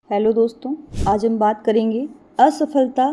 Hello दोस्तों, आज हम बात करेंगे असफलता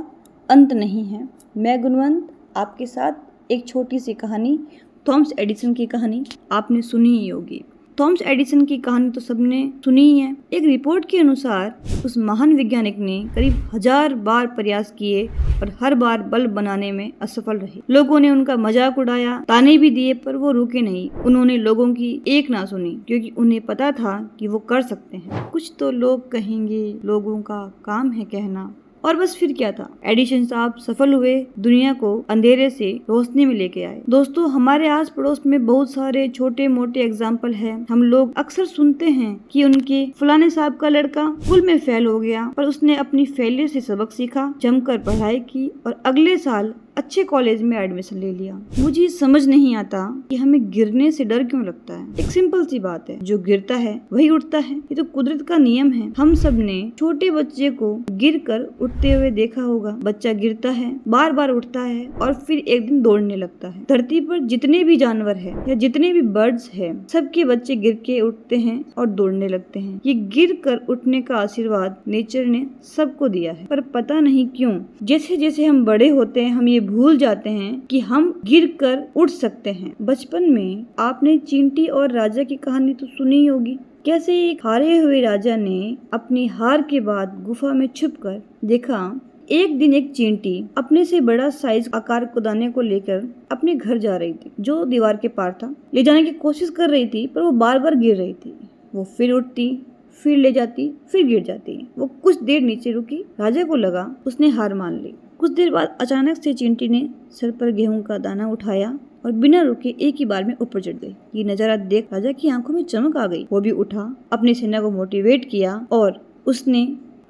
अंत नहीं है। मैं गुणवंत आपके साथ एक छोटी सी कहानी, थॉमस एडिसन की कहानी आपने सुनी ही होगी। थॉमस एडिसन की कहानी तो सबने सुनी ही है। एक रिपोर्ट के अनुसार उस महान वैज्ञानिक ने करीब 1000 बार प्रयास किए और हर बार बल्ब बनाने में असफल रहे। लोगों ने उनका मजाक उड़ाया, ताने भी दिए, पर वो रुके नहीं। उन्होंने लोगों की एक ना सुनी, क्योंकि उन्हें पता था कि वो कर सकते हैं। कुछ तो लोग कहेंगे, लोगों का काम है कहना। और बस फिर क्या था, एडिसन साहब सफल हुए, दुनिया को अंधेरे से रोशनी में लेके आए। दोस्तों, हमारे आस पड़ोस में बहुत सारे छोटे मोटे एग्जाम्पल हैं। हम लोग अक्सर सुनते हैं कि उनके फलाने साहब का लड़का स्कूल में फेल हो गया, पर उसने अपनी फेलियर से सबक सीखा, जमकर पढ़ाई की और अगले साल अच्छे कॉलेज में एडमिशन ले लिया। मुझे समझ नहीं आता कि हमें गिरने से डर क्यों लगता है। एक सिंपल सी बात है, जो गिरता है वही उठता है। ये तो कुदरत का नियम है। हम सब ने छोटे बच्चे को गिरकर उठते हुए देखा होगा। बच्चा गिरता है, बार बार उठता है और फिर एक दिन दौड़ने लगता है। धरती पर जितने भी जानवर है या जितने भी बर्ड्स है, सबके बच्चे गिर के उठते हैं और दौड़ने लगते हैं। ये गिर कर उठने का आशीर्वाद नेचर ने सबको दिया है, पर पता नहीं क्यों जैसे जैसे हम बड़े होते हैं हम ये भूल जाते हैं कि हम गिरकर उठ सकते हैं। बचपन में आपने चींटी और राजा की कहानी तो सुनी ही होगी। कैसे एक हारे हुए राजा ने अपनी हार के बाद गुफा में छुपकर देखा। एक दिन एक चींटी अपने से बड़ा साइज आकार खुदाने को लेकर अपने घर जा रही थी, जो दीवार के पार था। ले जाने की कोशिश कर रही थी, पर वो बार बार गिर रही थी। वो फिर उठती, फिर ले जाती, फिर गिर जाती। वो कुछ देर नीचे रुकी। राजा को लगा उसने हार मान ली। कुछ देर बाद अचानक से चींटी ने सर पर गेहूं का दाना उठाया और बिना रुके एक ही बार में ऊपर चढ़ गई। ये नजारा देख राजा की आंखों में चमक आ गई। वो भी उठा, अपनी सेना को मोटिवेट किया और उसने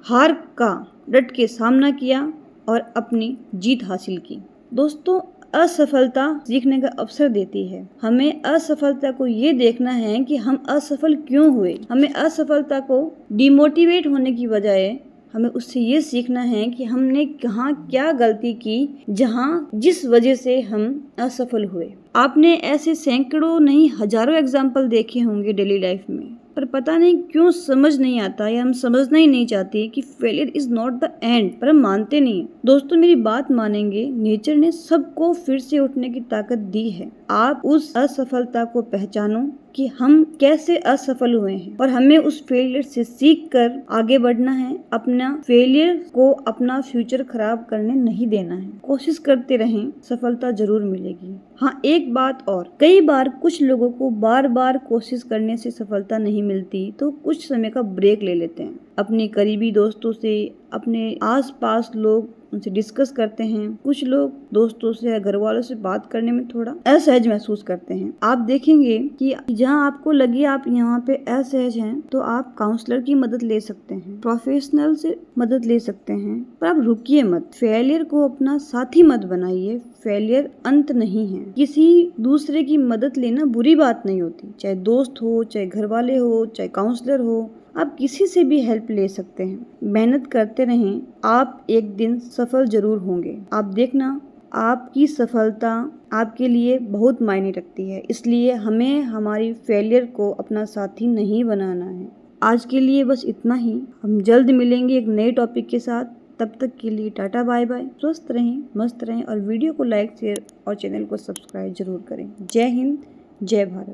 हार का डट के सामना किया और अपनी जीत हासिल की। दोस्तों, असफलता सीखने का अवसर देती है। हमें असफलता को ये देखना है कि हम असफल क्यों हुए। हमें असफलता को डिमोटिवेट होने की बजाय हमें उससे ये सीखना है कि हमने कहाँ क्या गलती की, जिस वजह से हम असफल हुए। आपने ऐसे सैकड़ों नहीं हजारों एग्जाम्पल देखे होंगे डेली लाइफ में, पर पता नहीं क्यों समझ नहीं आता या हम समझना ही नहीं चाहते कि failure is not the end, पर हम मानते नहीं है। दोस्तों, मेरी बात मानेंगे, नेचर ने सबको फिर से उठने की ताकत दी है। आप उस असफलता को पहचानो कि हम कैसे असफल हुए हैं और हमें उस फेलियर से सीख कर आगे बढ़ना है। अपना फेलियर को अपना फ्यूचर खराब करने नहीं देना है। कोशिश करते रहें, सफलता जरूर मिलेगी। हाँ, एक बात और, कई बार कुछ लोगों को बार बार कोशिश करने से सफलता नहीं मिलती, तो कुछ समय का ब्रेक ले लेते हैं। अपने करीबी दोस्तों से, अपने आसपास लोग उनसे डिस्कस करते हैं। कुछ लोग दोस्तों से या घर वालों से बात करने में थोड़ा असहज महसूस करते हैं। आप देखेंगे कि जहां आपको लगे आप यहाँ पे असहज हैं, तो आप काउंसलर की मदद ले सकते हैं, प्रोफेशनल से मदद ले सकते हैं, पर आप रुकिए मत। फेलियर को अपना साथी मत बनाइए। फेलियर अंत नहीं है। किसी दूसरे की मदद लेना बुरी बात नहीं होती, चाहे दोस्त हो, चाहे घर वाले हो, चाहे काउंसलर हो। आप किसी से भी हेल्प ले सकते हैं। मेहनत करते रहें, आप एक दिन सफल जरूर होंगे। आप देखना, आपकी सफलता आपके लिए बहुत मायने रखती है। इसलिए हमें हमारी फेलियर को अपना साथी नहीं बनाना है। आज के लिए बस इतना ही। हम जल्द मिलेंगे एक नए टॉपिक के साथ। तब तक के लिए टाटा बाय बाय। स्वस्थ रहें, मस्त रहें और वीडियो को लाइक, शेयर और चैनल को सब्सक्राइब जरूर करें। जय हिंद, जय भारत।